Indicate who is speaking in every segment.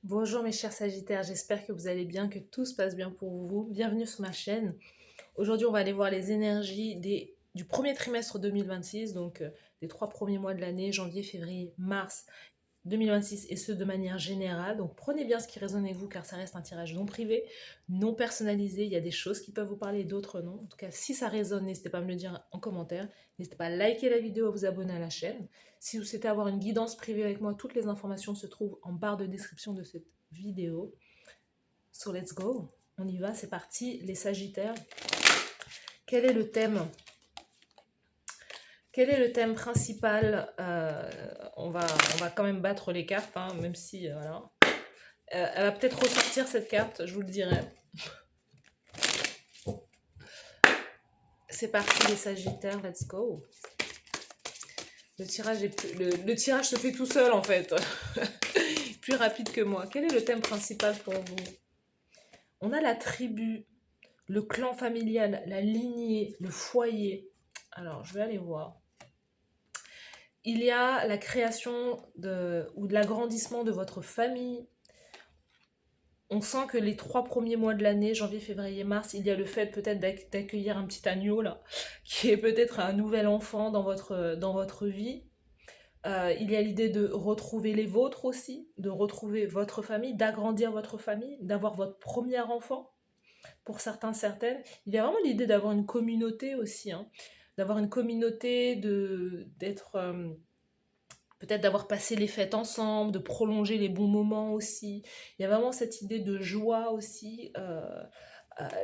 Speaker 1: Bonjour mes chers Sagittaires, j'espère que vous allez bien, que tout se passe bien pour vous. Bienvenue sur ma chaîne. Aujourd'hui, on va aller voir les énergies du premier trimestre 2026, donc des 3 premiers mois de l'année, janvier, février, mars 2026, et ce de manière générale. Donc prenez bien ce qui résonne avec vous car ça reste un tirage non privé, non personnalisé. Il y a des choses qui peuvent vous parler, d'autres non. En tout cas, si ça résonne, n'hésitez pas à me le dire en commentaire. N'hésitez pas à liker la vidéo, à vous abonner à la chaîne. Si vous souhaitez avoir une guidance privée avec moi, toutes les informations se trouvent en barre de description de cette vidéo. So let's go, on y va, c'est parti. Les Sagittaires, quel est le thème? Quel est le thème principal? On va quand même battre les cartes, hein, même si, voilà. Elle va peut-être ressortir cette carte, je vous le dirai. C'est parti les Sagittaires, let's go. Le tirage se fait tout seul en fait. Plus rapide que moi. Quel est le thème principal pour vous? On a la tribu, le clan familial, la lignée, le foyer. Alors, je vais aller voir. Il y a la création ou de l'agrandissement de votre famille. On sent que les 3 premiers mois de l'année, janvier, février, mars, il y a le fait peut-être d'accueillir un petit agneau là, qui est peut-être un nouvel enfant dans votre vie. Il y a l'idée de retrouver les vôtres aussi, de retrouver votre famille, d'agrandir votre famille, d'avoir votre premier enfant pour certains, certaines. Il y a vraiment l'idée d'avoir une communauté aussi, hein, d'avoir une communauté, d'être... peut-être d'avoir passé les fêtes ensemble, de prolonger les bons moments aussi. Il y a vraiment cette idée de joie aussi.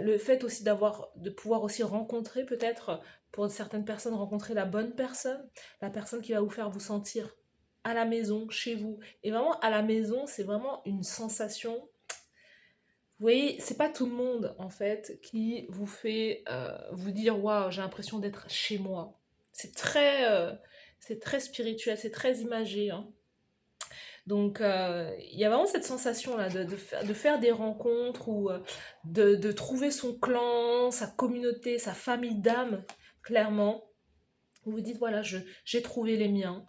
Speaker 1: Le fait aussi de pouvoir aussi rencontrer peut-être, pour certaines personnes, rencontrer la personne qui va vous faire vous sentir à la maison, chez vous. Et vraiment, à la maison, c'est vraiment une sensation. Vous voyez, c'est pas tout le monde, en fait, qui vous fait vous dire, waouh, j'ai l'impression d'être chez moi. C'est très spirituel, c'est très imagé, hein. Donc, il y a vraiment cette sensation-là de faire des rencontres ou de trouver son clan, sa communauté, sa famille d'âme, clairement. Vous vous dites, voilà, j'ai trouvé les miens,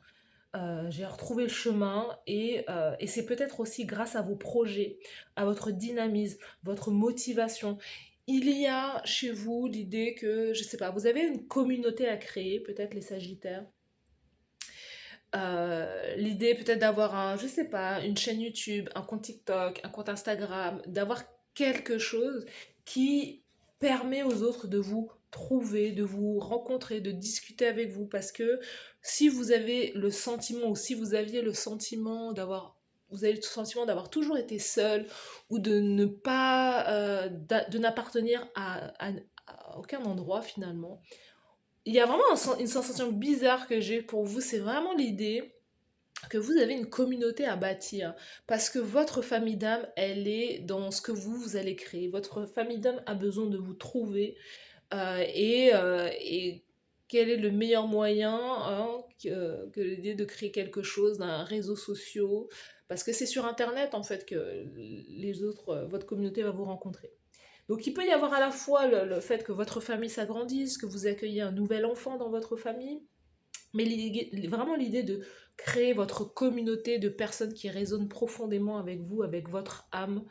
Speaker 1: j'ai retrouvé le chemin et c'est peut-être aussi grâce à vos projets, à votre dynamisme, votre motivation. Il y a chez vous l'idée que, je sais pas, vous avez une communauté à créer, peut-être les Sagittaires. L'idée peut-être d'avoir je sais pas, une chaîne YouTube, un compte TikTok, un compte Instagram, d'avoir quelque chose qui permet aux autres de vous trouver, de vous rencontrer, de discuter avec vous. Parce que si vous avez le sentiment ou si vous aviez le sentiment vous avez le sentiment d'avoir toujours été seul ou de ne pas, de n'appartenir à aucun endroit finalement, il y a vraiment une sensation bizarre que j'ai pour vous, c'est vraiment l'idée que vous avez une communauté à bâtir, parce que votre famille d'âme, elle est dans ce que vous allez créer. Votre famille d'âme a besoin de vous trouver, et quel est le meilleur moyen, hein, que l'idée de créer quelque chose, d'un réseau social, parce que c'est sur Internet, en fait, que votre communauté va vous rencontrer. Donc il peut y avoir à la fois le fait que votre famille s'agrandisse, que vous accueillez un nouvel enfant dans votre famille, mais vraiment l'idée de créer votre communauté de personnes qui résonnent profondément avec vous, avec votre âme.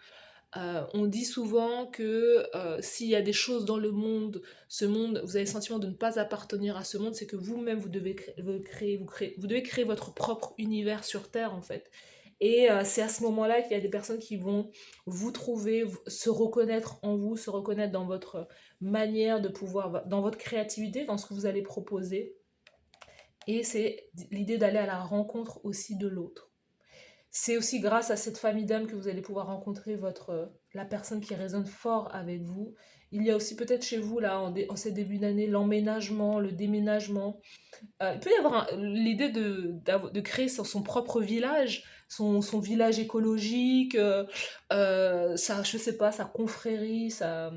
Speaker 1: On dit souvent que s'il y a des choses dans le monde, ce monde, vous avez le sentiment de ne pas appartenir à ce monde, c'est que vous-même, vous devez créer votre propre univers sur Terre, en fait. Et c'est à ce moment-là qu'il y a des personnes qui vont vous trouver, se reconnaître en vous, se reconnaître dans votre manière de pouvoir, dans votre créativité, dans ce que vous allez proposer. Et c'est l'idée d'aller à la rencontre aussi de l'autre. C'est aussi grâce à cette famille d'âmes que vous allez pouvoir rencontrer la personne qui résonne fort avec vous. Il y a aussi peut-être chez vous, là, en ces débuts d'année, l'emménagement, le déménagement. Il peut y avoir l'idée de créer son propre village, son village écologique, je sais pas, sa confrérie, sa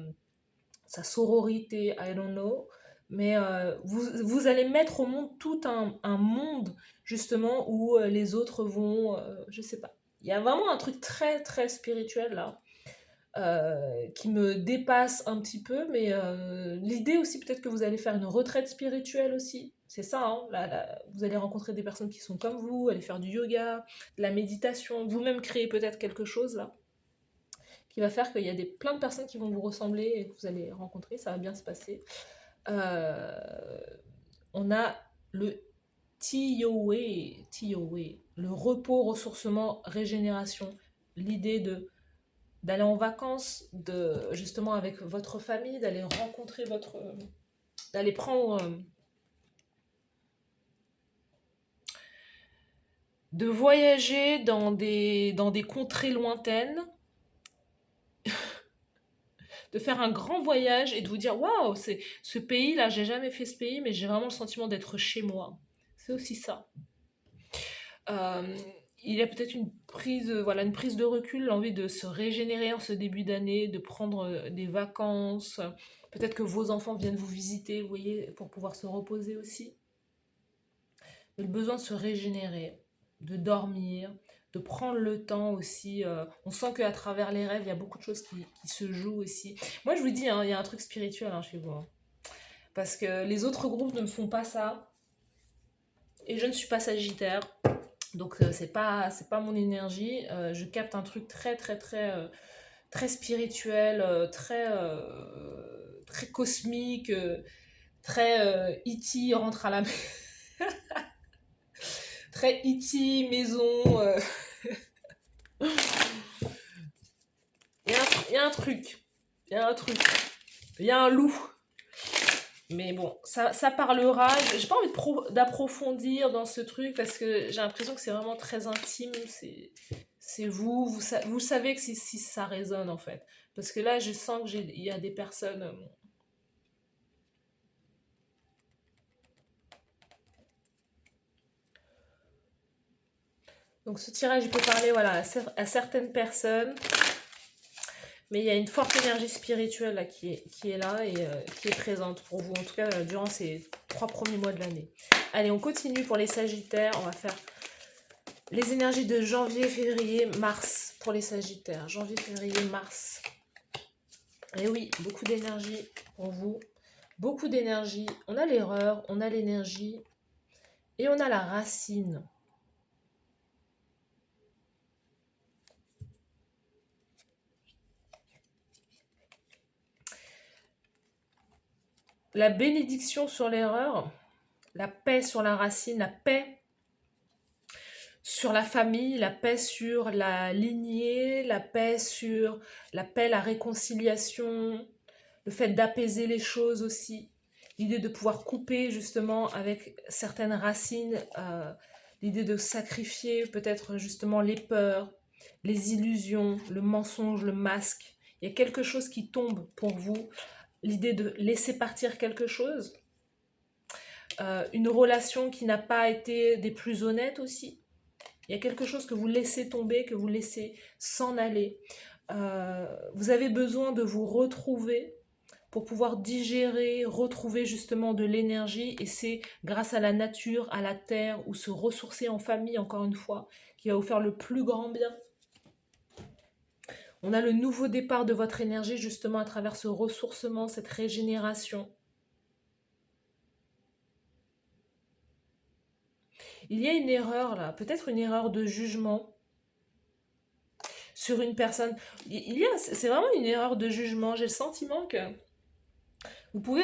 Speaker 1: sororité, I don't know. Mais vous allez mettre au monde tout un monde, justement, où les autres vont, je sais pas. Il y a vraiment un truc très, très spirituel, là, qui me dépasse un petit peu, mais l'idée aussi, peut-être que vous allez faire une retraite spirituelle aussi. C'est ça, hein, vous allez rencontrer des personnes qui sont comme vous, aller faire du yoga, de la méditation, vous-même créer peut-être quelque chose là, qui va faire qu'il y a plein de personnes qui vont vous ressembler et que vous allez rencontrer, ça va bien se passer. Euh, on a le TOA, le repos, ressourcement, régénération. L'idée d'aller en vacances, justement avec votre famille, d'aller rencontrer d'aller prendre, de voyager dans des contrées lointaines, de faire un grand voyage et de vous dire waouh, c'est ce pays là, j'ai jamais fait ce pays, mais j'ai vraiment le sentiment d'être chez moi. C'est aussi ça. Euh, il y a peut-être voilà, une prise de recul, l'envie de se régénérer en ce début d'année, de prendre des vacances. Peut-être que vos enfants viennent vous visiter, vous voyez, pour pouvoir se reposer aussi. Mais le besoin de se régénérer, de dormir, de prendre le temps aussi. On sent qu'à travers les rêves, il y a beaucoup de choses qui se jouent aussi. Moi, je vous dis, hein, il y a un truc spirituel hein, chez vous. Hein. Parce que les autres groupes ne me font pas ça. Et je ne suis pas sagittaire. Donc c'est pas mon énergie. Je capte un truc très spirituel, très cosmique, très E.T. rentre à la très E.T. maison. Il y a un truc, il y a un truc, il y a un loup. Mais bon, ça parlera. J'ai pas envie d'approfondir dans ce truc parce que j'ai l'impression que c'est vraiment très intime. C'est vous savez que si ça résonne en fait. Parce que là, je sens qu'il y a des personnes. Donc ce tirage, il peut parler voilà, à certaines personnes. Mais il y a une forte énergie spirituelle là, qui est là et qui est présente pour vous, en tout cas durant ces 3 premiers mois de l'année. Allez, on continue pour les Sagittaires. On va faire les énergies de janvier, février, mars pour les Sagittaires. Janvier, février, mars. Et oui, beaucoup d'énergie pour vous. Beaucoup d'énergie. On a l'erreur, on a l'énergie et on a la racine. La bénédiction sur l'erreur, la paix sur la racine, la paix sur la famille, la paix sur la lignée, la paix, la réconciliation, le fait d'apaiser les choses aussi, l'idée de pouvoir couper justement avec certaines racines, l'idée de sacrifier peut-être justement les peurs, les illusions, le mensonge, le masque. Il y a quelque chose qui tombe pour vous, l'idée de laisser partir quelque chose, une relation qui n'a pas été des plus honnêtes aussi. Il y a quelque chose que vous laissez tomber, que vous laissez s'en aller. Vous avez besoin de vous retrouver pour pouvoir digérer, retrouver justement de l'énergie. Et c'est grâce à la nature, à la terre, ou se ressourcer en famille, encore une fois, qui va vous faire le plus grand bien. On a le nouveau départ de votre énergie justement à travers ce ressourcement, cette régénération. Il y a une erreur là, peut-être une erreur de jugement sur une personne. C'est vraiment une erreur de jugement. J'ai le sentiment que vous pouvez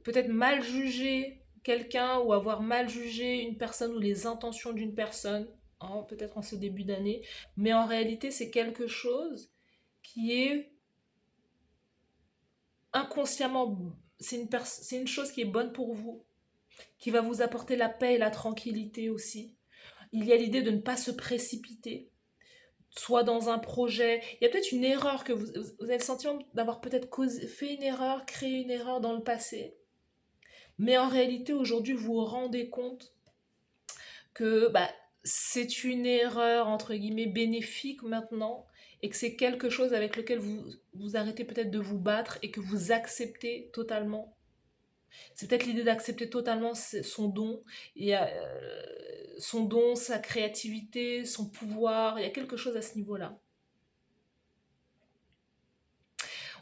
Speaker 1: peut-être mal juger quelqu'un ou avoir mal jugé une personne ou les intentions d'une personne, hein, peut-être en ce début d'année, mais en réalité c'est quelque chose qui est inconsciemment, c'est une chose qui est bonne pour vous, qui va vous apporter la paix et la tranquillité aussi. Il y a l'idée de ne pas se précipiter, soit dans un projet. Il y a peut-être une erreur que vous avez le sentiment d'avoir peut-être fait une erreur, créé une erreur dans le passé. Mais en réalité, aujourd'hui, vous vous rendez compte que c'est une erreur, entre guillemets, bénéfique maintenant, et que c'est quelque chose avec lequel vous arrêtez peut-être de vous battre et que vous acceptez totalement. C'est peut-être l'idée d'accepter totalement son don, son don, sa créativité, son pouvoir, il y a quelque chose à ce niveau-là.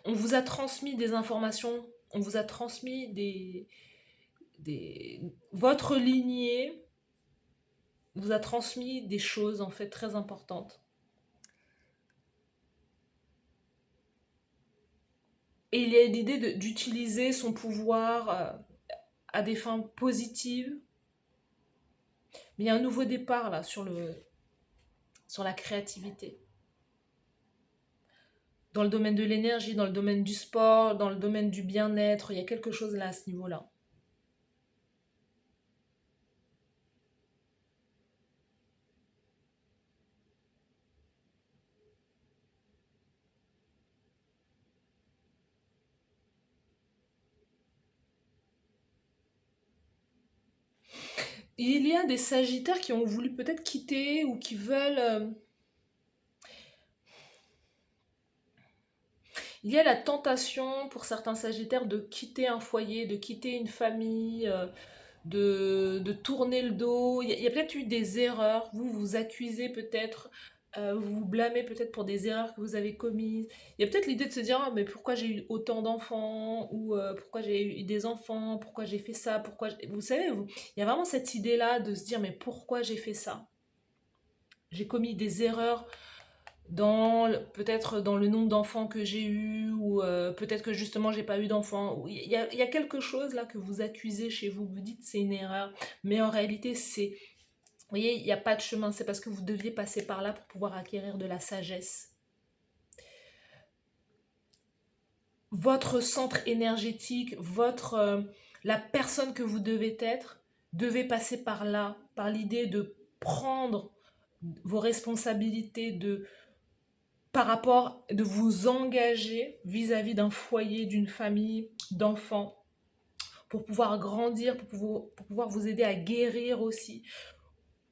Speaker 1: On vous a transmis des informations, on vous a transmis Votre lignée vous a transmis des choses en fait très importantes. Et il y a l'idée d'utiliser son pouvoir à des fins positives. Mais il y a un nouveau départ là sur la créativité. Dans le domaine de l'énergie, dans le domaine du sport, dans le domaine du bien-être, il y a quelque chose là à ce niveau-là. Il y a des sagittaires qui ont voulu peut-être quitter ou qui veulent... il y a la tentation pour certains sagittaires de quitter un foyer, de quitter une famille, de tourner le dos. Il y a peut-être eu des erreurs. Vous vous accusez peut-être, vous vous blâmez peut-être pour des erreurs que vous avez commises. Il y a peut-être l'idée de se dire, ah, mais pourquoi j'ai eu autant d'enfants, ou pourquoi j'ai eu des enfants, pourquoi j'ai fait ça, Vous savez, il y a vraiment cette idée-là de se dire, mais pourquoi j'ai fait ça? J'ai commis des erreurs peut-être dans le nombre d'enfants que j'ai eu, ou peut-être que justement j'ai pas eu d'enfants. Il y a quelque chose là que vous accusez chez vous, vous dites c'est une erreur, mais en réalité c'est, vous voyez, il n'y a pas de chemin, c'est parce que vous deviez passer par là pour pouvoir acquérir de la sagesse. Votre centre énergétique, la personne que vous devez être, devez passer par là, par l'idée de prendre vos responsabilités, par rapport de vous engager vis-à-vis d'un foyer, d'une famille, d'enfants, pour pouvoir grandir, pour pouvoir vous aider à guérir aussi.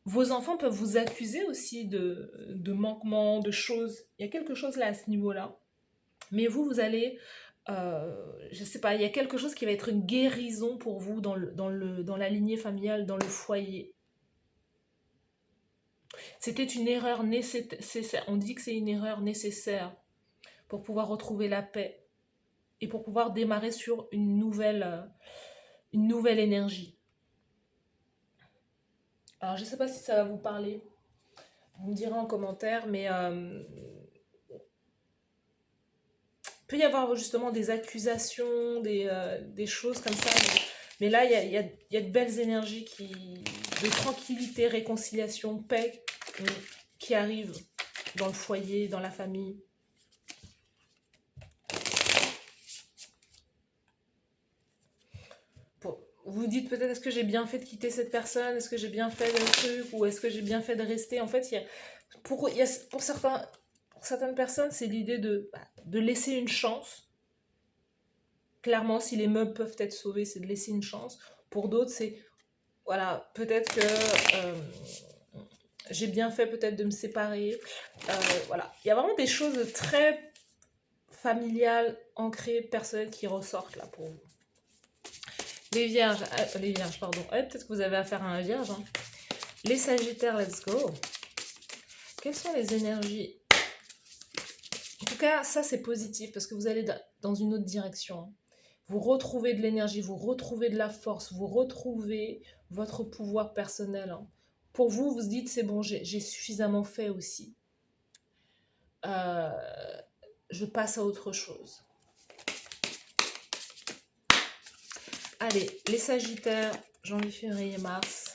Speaker 1: Vos enfants peuvent vous accuser aussi de manquements, de choses. Il y a quelque chose là à ce niveau-là. Mais vous allez, je sais pas, il y a quelque chose qui va être une guérison pour vous dans la lignée familiale, dans le foyer. C'était une erreur nécessaire. On dit que c'est une erreur nécessaire pour pouvoir retrouver la paix et pour pouvoir démarrer sur une nouvelle énergie. Alors, je ne sais pas si ça va vous parler. Vous me direz en commentaire, mais peut y avoir justement des accusations, des choses comme ça. Mais là, il y a de belles énergies de tranquillité, réconciliation, paix qui arrivent dans le foyer, dans la famille. Vous dites peut-être, est-ce que j'ai bien fait de quitter cette personne? Est-ce que j'ai bien fait le truc? Ou est-ce que j'ai bien fait de rester? En fait, pour certaines personnes, c'est l'idée de laisser une chance. Clairement, si les meubles peuvent être sauvés, c'est de laisser une chance. Pour d'autres, c'est, voilà, peut-être que j'ai bien fait peut-être de me séparer. Voilà. Il y a vraiment des choses très familiales, ancrées, personnelles qui ressortent là pour vous. Les vierges, pardon. Peut-être que vous avez affaire à un vierge. Hein. Les sagittaires, let's go. Quelles sont les énergies? En tout cas, ça c'est positif parce que vous allez dans une autre direction. Vous retrouvez de l'énergie, vous retrouvez de la force, vous retrouvez votre pouvoir personnel. Hein. Pour vous, vous dites c'est bon, j'ai suffisamment fait aussi. Je passe à autre chose. Allez, les sagittaires, janvier, février, mars.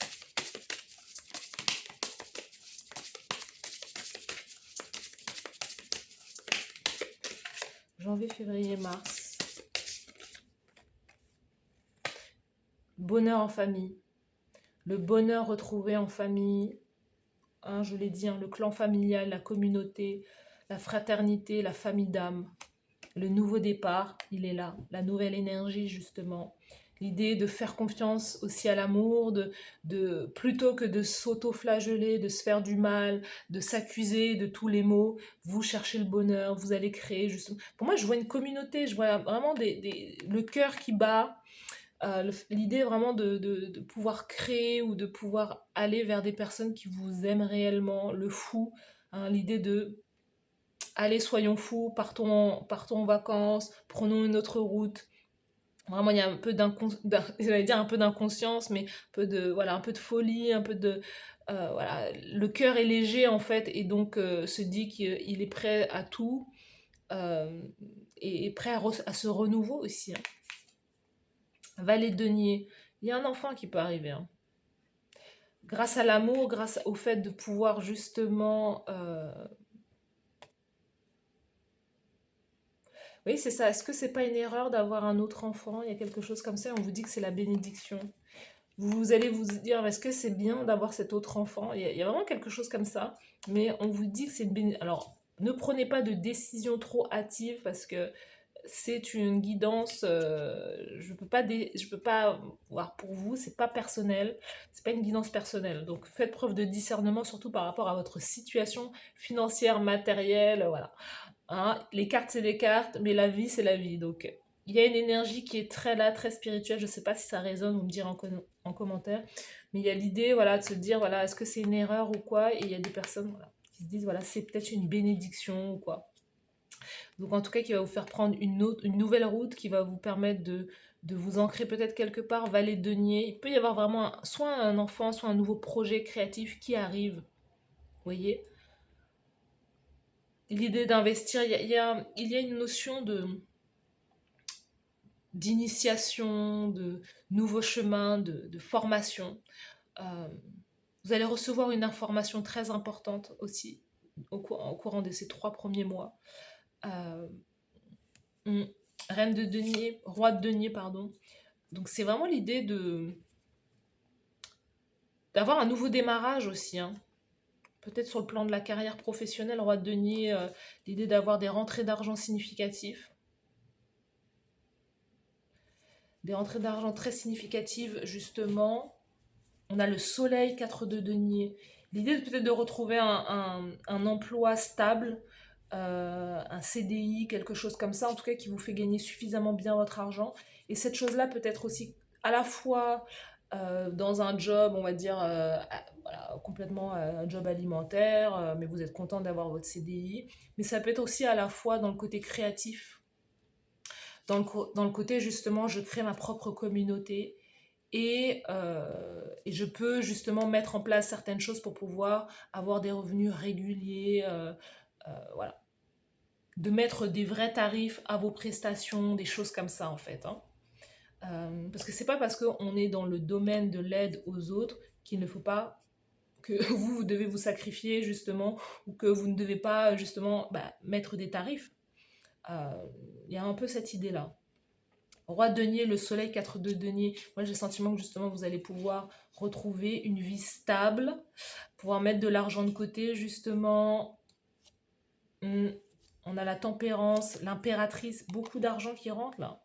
Speaker 1: Janvier, février, mars. Bonheur en famille. Le bonheur retrouvé en famille. Hein, je l'ai dit, hein, le clan familial, la communauté, la fraternité, la famille d'âme. Le nouveau départ, il est là. La nouvelle énergie, justement. L'idée de faire confiance aussi à l'amour, plutôt que de s'auto-flageller, de se faire du mal, de s'accuser de tous les maux, vous cherchez le bonheur, vous allez créer justement. Pour moi, je vois une communauté, je vois vraiment le cœur qui bat, l'idée vraiment de pouvoir créer ou de pouvoir aller vers des personnes qui vous aiment réellement, le fou, hein, l'idée de allez, soyons fous, partons en vacances, prenons une autre route. Vraiment, il y a un peu j'allais dire un peu d'inconscience, mais voilà, un peu de folie, un peu voilà, le cœur est léger en fait, et donc se dit qu'il est prêt à tout, euh, et prêt à ce renouveau aussi, hein. Valet de denier, il y a un enfant qui peut arriver, hein. Grâce à l'amour, grâce au fait de pouvoir justement... Oui, c'est ça. Est-ce que c'est pas une erreur d'avoir un autre enfant? Il y a quelque chose comme ça, on vous dit que c'est la bénédiction. Vous allez vous dire, est-ce que c'est bien d'avoir cet autre enfant? Il y a vraiment quelque chose comme ça, mais on vous dit que c'est une bénédiction. Alors, ne prenez pas de décision trop hâtive parce que c'est une guidance. Je peux pas voir pour vous, c'est pas personnel, c'est pas une guidance personnelle. Donc, faites preuve de discernement, surtout par rapport à votre situation financière, matérielle, voilà. Hein, les cartes, c'est des cartes, mais la vie, c'est la vie. Donc, il y a une énergie qui est très là, très spirituelle. Je ne sais pas si ça résonne, vous me direz en commentaire. Mais il y a l'idée, voilà, de se dire, voilà, est-ce que c'est une erreur ou quoi? Et il y a des personnes, voilà, qui se disent, voilà, c'est peut-être une bénédiction ou quoi. Donc, en tout cas, qui va vous faire prendre une nouvelle route, qui va vous permettre de vous ancrer peut-être quelque part, valet de denier. Il peut y avoir vraiment soit un enfant, soit un nouveau projet créatif qui arrive. Vous voyez? L'idée d'investir, il y a une notion d'initiation, de nouveaux chemins, de formation. Euh, vous allez recevoir une information très importante aussi au courant de ces 3 premiers mois. Euh, hmm, Reine de denier, roi de denier, pardon. Donc c'est vraiment l'idée d'avoir un nouveau démarrage aussi, hein. Peut-être sur le plan de la carrière professionnelle, roi de denier, l'idée d'avoir des rentrées d'argent significatives. Des rentrées d'argent très significatives, justement. On a le soleil 4 de denier. L'idée peut-être de retrouver un emploi stable, un CDI, quelque chose comme ça, en tout cas qui vous fait gagner suffisamment bien votre argent. Et cette chose-là peut être aussi à la fois dans un job, on va dire, voilà, complètement un job alimentaire, mais vous êtes content d'avoir votre CDI. Mais ça peut être aussi à la fois dans le côté créatif, dans le côté justement, je crée ma propre communauté. Et je peux justement mettre en place certaines choses pour pouvoir avoir des revenus réguliers, voilà. De mettre des vrais tarifs à vos prestations, des choses comme ça en fait, hein. Parce que c'est pas parce qu'on est dans le domaine de l'aide aux autres qu'il ne faut pas que vous devez vous sacrifier justement, ou que vous ne devez pas justement mettre des tarifs. Il y a un peu cette idée-là. Roi de denier, le soleil 4 de denier. Moi, j'ai le sentiment que justement, vous allez pouvoir retrouver une vie stable, pouvoir mettre de l'argent de côté, justement. On a la tempérance, l'impératrice, beaucoup d'argent qui rentre là.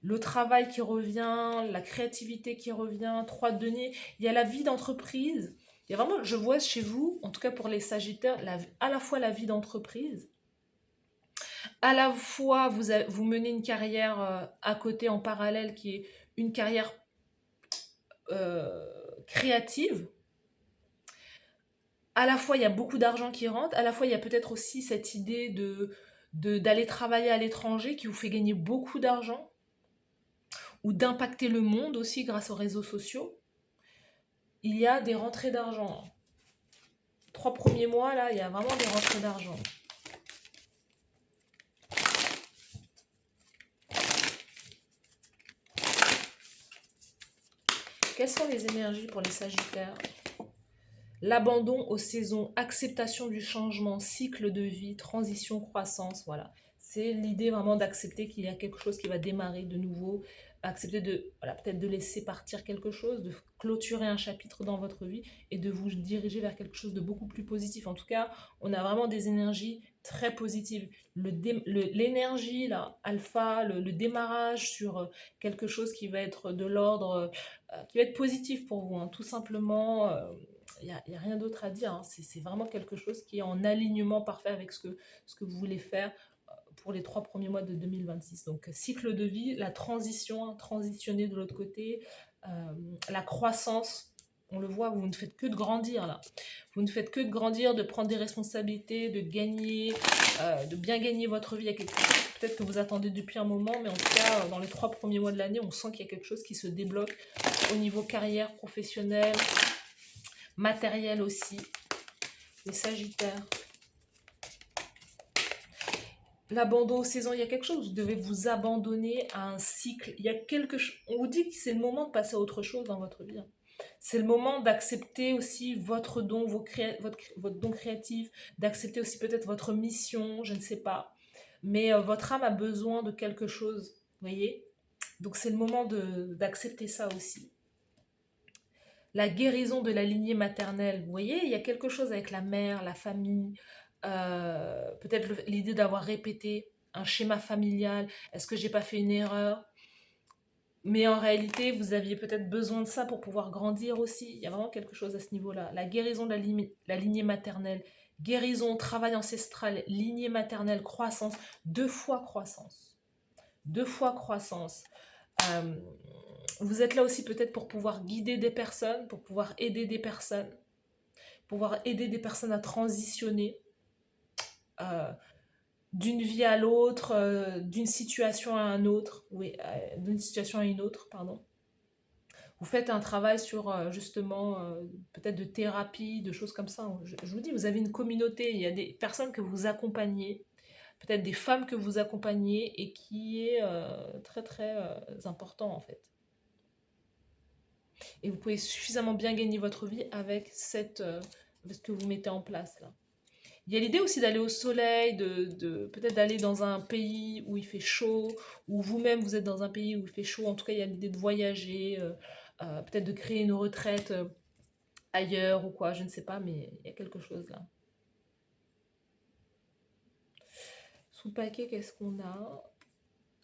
Speaker 1: Le travail qui revient, la créativité qui revient, 3 de denier. Il y a la vie d'entreprise. Il y a vraiment, je vois chez vous, en tout cas pour les Sagittaires, à la fois la vie d'entreprise, à la fois vous menez une carrière à côté en parallèle qui est une carrière créative. À la fois il y a beaucoup d'argent qui rentre, à la fois il y a peut-être aussi cette idée d'aller travailler à l'étranger qui vous fait gagner beaucoup d'argent, ou d'impacter le monde aussi grâce aux réseaux sociaux. Il y a des rentrées d'argent. 3 premiers mois là, il y a vraiment des rentrées d'argent. Quelles sont les énergies pour les Sagittaires? L'abandon aux saisons, acceptation du changement, cycle de vie, transition, croissance, voilà. C'est l'idée vraiment d'accepter qu'il y a quelque chose qui va démarrer de nouveau, accepter voilà, peut-être de laisser partir quelque chose, de clôturer un chapitre dans votre vie et de vous diriger vers quelque chose de beaucoup plus positif. En tout cas, on a vraiment des énergies très positives. L'énergie, là, alpha, le démarrage sur quelque chose qui va être de l'ordre, qui va être positif pour vous, hein, tout simplement. Il n'y a rien d'autre à dire, hein. C'est vraiment quelque chose qui est en alignement parfait avec ce que vous voulez faire pour les 3 premiers mois de 2026. Donc, cycle de vie, la transition, hein, transitionner de l'autre côté, la croissance. On le voit, vous ne faites que de grandir là. Vous ne faites que de grandir, de prendre des responsabilités, de gagner, de bien gagner votre vie. Il y a quelque chose peut-être que vous attendez depuis un moment, mais en tout cas, dans les 3 premiers mois de l'année, on sent qu'il y a quelque chose qui se débloque au niveau carrière, professionnelle, matériel aussi. Les Sagittaires. L'abandon aux saisons, il y a quelque chose, vous devez vous abandonner à un cycle. Il y a quelque chose, on vous dit que c'est le moment de passer à autre chose dans votre vie. C'est le moment d'accepter aussi votre don, votre don créatif, d'accepter aussi peut-être votre mission, je ne sais pas. Mais votre âme a besoin de quelque chose, vous voyez. Donc c'est le moment d'accepter ça aussi. La guérison de la lignée maternelle, vous voyez, il y a quelque chose avec la mère, la famille, peut-être l'idée d'avoir répété un schéma familial. Est-ce que j'ai pas fait une erreur? Mais en réalité, vous aviez peut-être besoin de ça pour pouvoir grandir aussi. Il y a vraiment quelque chose à ce niveau-là. La guérison de la lignée maternelle, guérison, travail ancestral, lignée maternelle, croissance, 2 fois croissance. 2 fois croissance. Euh, vous êtes là aussi peut-être pour pouvoir guider des personnes, pour pouvoir aider des personnes, pouvoir aider des personnes à transitionner d'une vie à l'autre, d'une situation à un autre, oui, d'une situation à une autre, pardon. Vous faites un travail sur justement peut-être de thérapie, de choses comme ça. Je vous dis, vous avez une communauté, il y a des personnes que vous accompagnez, peut-être des femmes que vous accompagnez et qui est très très important en fait. Et vous pouvez suffisamment bien gagner votre vie avec ce que vous mettez en place là. Il y a l'idée aussi d'aller au soleil, peut-être d'aller dans un pays où il fait chaud, ou vous-même vous êtes dans un pays où il fait chaud. En tout cas, il y a l'idée de voyager, peut-être de créer une retraite ailleurs ou quoi, je ne sais pas, mais il y a quelque chose là. Sous le paquet, qu'est-ce qu'on a?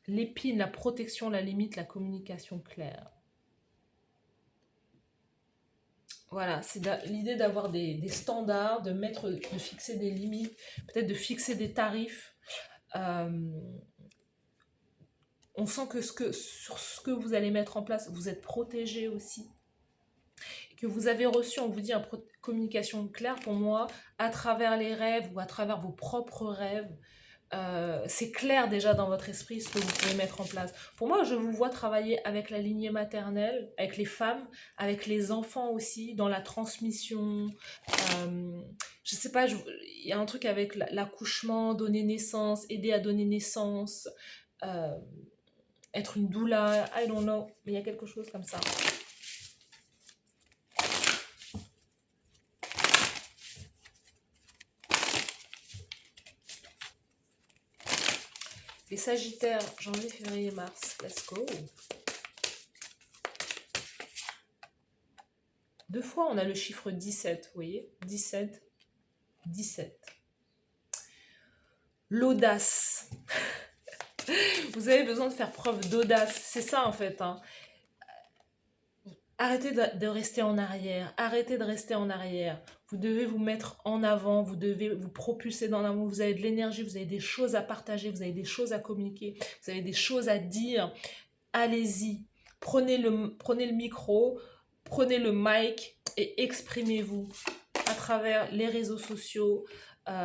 Speaker 1: L'épine, la protection, la limite, la communication claire. Voilà, c'est l'idée d'avoir des standards, de fixer des limites, peut-être de fixer des tarifs. On sent que sur ce que vous allez mettre en place, vous êtes protégé aussi. Que vous avez reçu, on vous dit, une communication claire pour moi, à travers les rêves ou à travers vos propres rêves. C'est clair déjà dans votre esprit ce que vous pouvez mettre en place. Pour moi, je vous vois travailler avec la lignée maternelle, avec les femmes, avec les enfants aussi, dans la transmission. Je sais pas, il y a un truc avec l'accouchement, donner naissance, aider à donner naissance, être une doula, I don't know, mais il y a quelque chose comme ça. Les Sagittaires, janvier, février, mars, let's go. 2 fois, on a le chiffre 17, vous voyez, 17, 17. L'audace. Vous avez besoin de faire preuve d'audace, c'est ça en fait. Hein. Arrêtez de rester en arrière, arrêtez de rester en arrière. Vous devez vous mettre en avant, vous devez vous propulser dans l'amour. Vous avez de l'énergie, vous avez des choses à partager, vous avez des choses à communiquer, vous avez des choses à dire. Allez-y, prenez le micro, prenez le mic et exprimez-vous à travers les réseaux sociaux.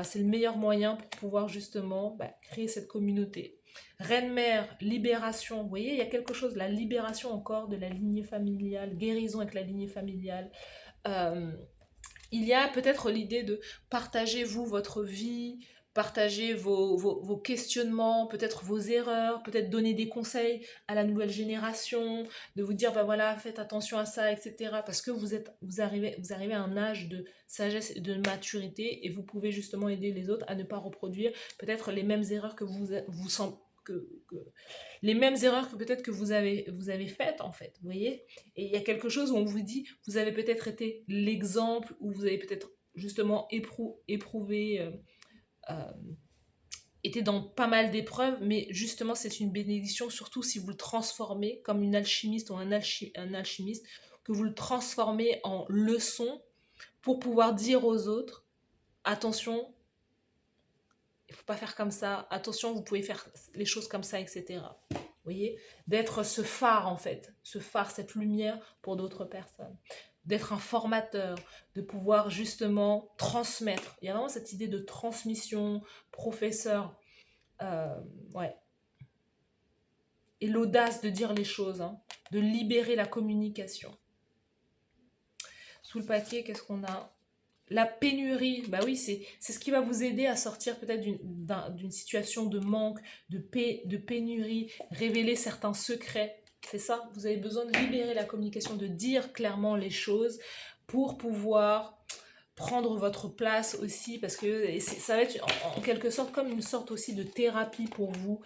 Speaker 1: C'est le meilleur moyen pour pouvoir justement créer cette communauté. Reine-mère, libération, vous voyez, il y a quelque chose, la libération encore de la lignée familiale, guérison avec la lignée familiale. Il y a peut-être l'idée de partager, vous, votre vie, partager vos questionnements, peut-être vos erreurs, peut-être donner des conseils à la nouvelle génération, de vous dire, voilà, faites attention à ça, etc. Parce que vous arrivez à un âge de sagesse et de maturité et vous pouvez justement aider les autres à ne pas reproduire peut-être les mêmes erreurs que les mêmes erreurs que peut-être que vous avez faites en fait, vous voyez. Et il y a quelque chose où on vous dit, vous avez peut-être été l'exemple, ou vous avez peut-être justement éprouvé, été dans pas mal d'épreuves, mais justement c'est une bénédiction, surtout si vous le transformez comme une alchimiste ou un alchimiste, que vous le transformez en leçon pour pouvoir dire aux autres, attention, il ne faut pas faire comme ça, attention, vous pouvez faire les choses comme ça, etc. Vous voyez, d'être ce phare en fait, ce phare, cette lumière pour d'autres personnes. d'être un formateur, de pouvoir justement transmettre. Il y a vraiment cette idée de transmission, professeur, ouais. Et l'audace de dire les choses, hein, de libérer la communication. Sous le paquet, qu'est-ce qu'on a? La pénurie, bah oui, c'est ce qui va vous aider à sortir peut-être d'une situation de manque, de pénurie, révéler certains secrets. C'est ça, vous avez besoin de libérer la communication, de dire clairement les choses pour pouvoir prendre votre place aussi, parce que ça va être en quelque sorte comme une sorte aussi de thérapie pour vous.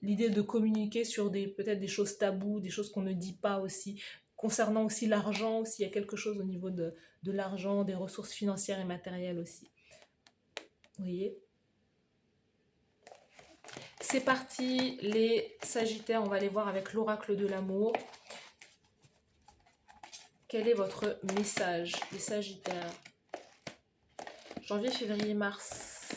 Speaker 1: L'idée de communiquer sur peut-être des choses tabous, des choses qu'on ne dit pas aussi, concernant aussi l'argent, aussi il y a quelque chose au niveau de l'argent, des ressources financières et matérielles aussi. Vous voyez? C'est parti, les Sagittaires, on va aller voir avec l'oracle de l'amour. Quel est votre message, les Sagittaires? Janvier, février, mars.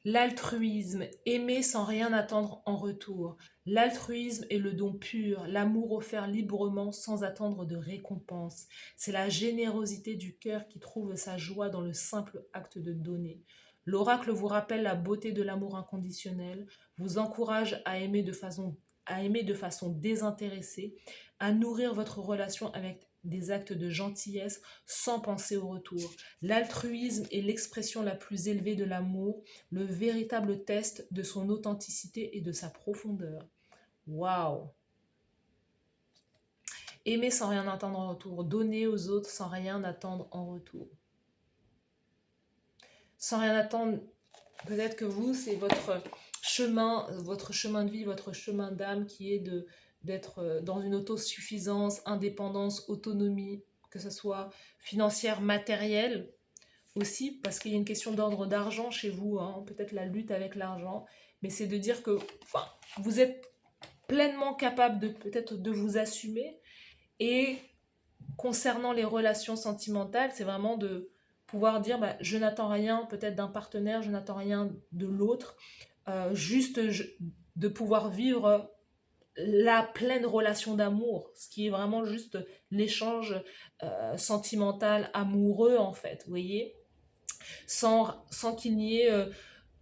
Speaker 1: L'altruisme, aimer sans rien attendre en retour. L'altruisme est le don pur, l'amour offert librement sans attendre de récompense. C'est la générosité du cœur qui trouve sa joie dans le simple acte de donner. L'oracle vous rappelle la beauté de l'amour inconditionnel, vous encourage à aimer de façon désintéressée, à nourrir votre relation avec des actes de gentillesse sans penser au retour. L'altruisme est l'expression la plus élevée de l'amour, le véritable test de son authenticité et de sa profondeur. Waouh! Aimer sans rien attendre en retour, donner aux autres sans rien attendre en retour. Sans rien attendre, peut-être que vous, c'est votre chemin de vie, votre chemin d'âme qui est d'être dans une autosuffisance, indépendance, autonomie, que ce soit financière, matérielle, aussi, parce qu'il y a une question d'ordre d'argent chez vous, hein, peut-être la lutte avec l'argent, mais c'est de dire que vous êtes pleinement capable de peut-être de vous assumer. Et concernant les relations sentimentales, c'est vraiment de pouvoir dire je n'attends rien peut-être d'un partenaire, je n'attends rien de l'autre, juste de pouvoir vivre la pleine relation d'amour, ce qui est vraiment juste l'échange sentimental, amoureux en fait, vous voyez, sans qu'il n'y ait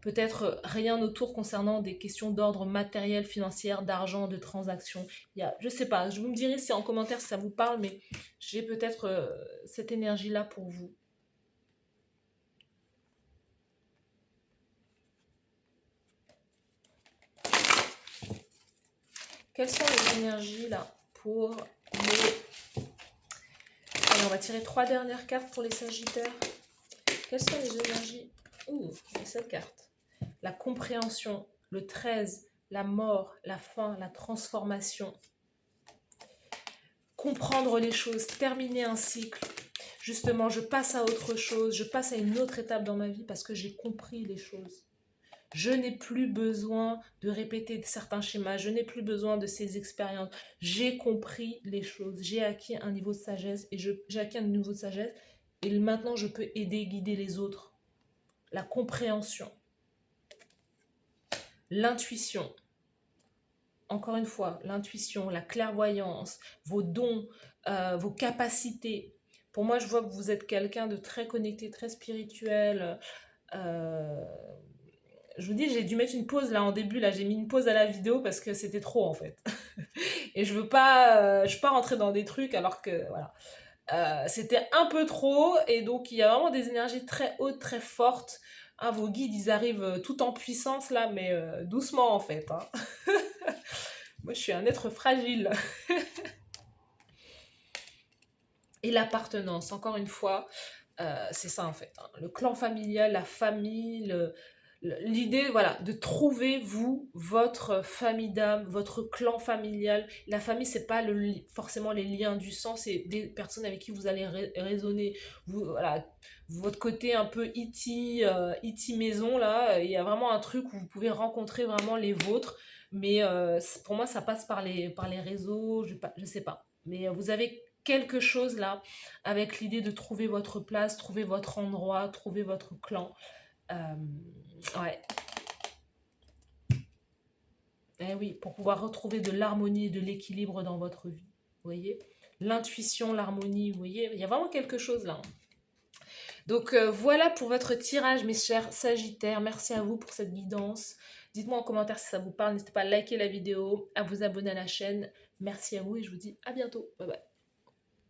Speaker 1: peut-être rien autour concernant des questions d'ordre matériel, financier, d'argent, de transactions. Je sais pas, je vous me direz si en commentaire si ça vous parle, mais j'ai peut-être cette énergie-là pour vous. Quelles sont les énergies là pour les... Allez, on va tirer 3 dernières cartes pour les Sagittaires. Quelles sont les énergies? Cette carte. La compréhension, le 13, la mort, la fin, la transformation. Comprendre les choses, terminer un cycle. Justement, je passe à autre chose, je passe à une autre étape dans ma vie parce que j'ai compris les choses. Je n'ai plus besoin de répéter certains schémas, je n'ai plus besoin de ces expériences. J'ai compris les choses, j'ai acquis un niveau de sagesse et maintenant je peux aider, guider les autres. La compréhension, l'intuition. Encore une fois, l'intuition, la clairvoyance, vos dons, vos capacités. Pour moi, je vois que vous êtes quelqu'un de très connecté, très spirituel. Je vous dis, j'ai dû mettre une pause là en début. Là, j'ai mis une pause à la vidéo parce que c'était trop en fait. Et je veux pas rentrer dans des trucs alors que voilà. C'était un peu trop et donc il y a vraiment des énergies très hautes, très fortes. Hein, vos guides, ils arrivent tout en puissance là, mais doucement en fait. Hein. Moi, je suis un être fragile. Et l'appartenance, encore une fois, c'est ça en fait. Hein. Le clan familial, la famille, l'idée, voilà, de trouver, vous, votre famille d'âme, votre clan familial. La famille, c'est pas forcément les liens du sang, c'est des personnes avec qui vous allez raisonner. Vous, voilà, votre côté un peu E.T. maison, là, il y a vraiment un truc où vous pouvez rencontrer vraiment les vôtres. Mais pour moi, ça passe par les réseaux, je sais pas. Mais vous avez quelque chose là, avec l'idée de trouver votre place, trouver votre endroit, trouver votre clan. Ouais. Eh oui, pour pouvoir retrouver de l'harmonie et de l'équilibre dans votre vie. Vous voyez? L'intuition, l'harmonie, vous voyez? Il y a vraiment quelque chose là, hein. Donc voilà pour votre tirage, mes chers Sagittaires. Merci à vous pour cette guidance. Dites-moi en commentaire si ça vous parle. N'hésitez pas à liker la vidéo, à vous abonner à la chaîne. Merci à vous et je vous dis à bientôt. Bye bye.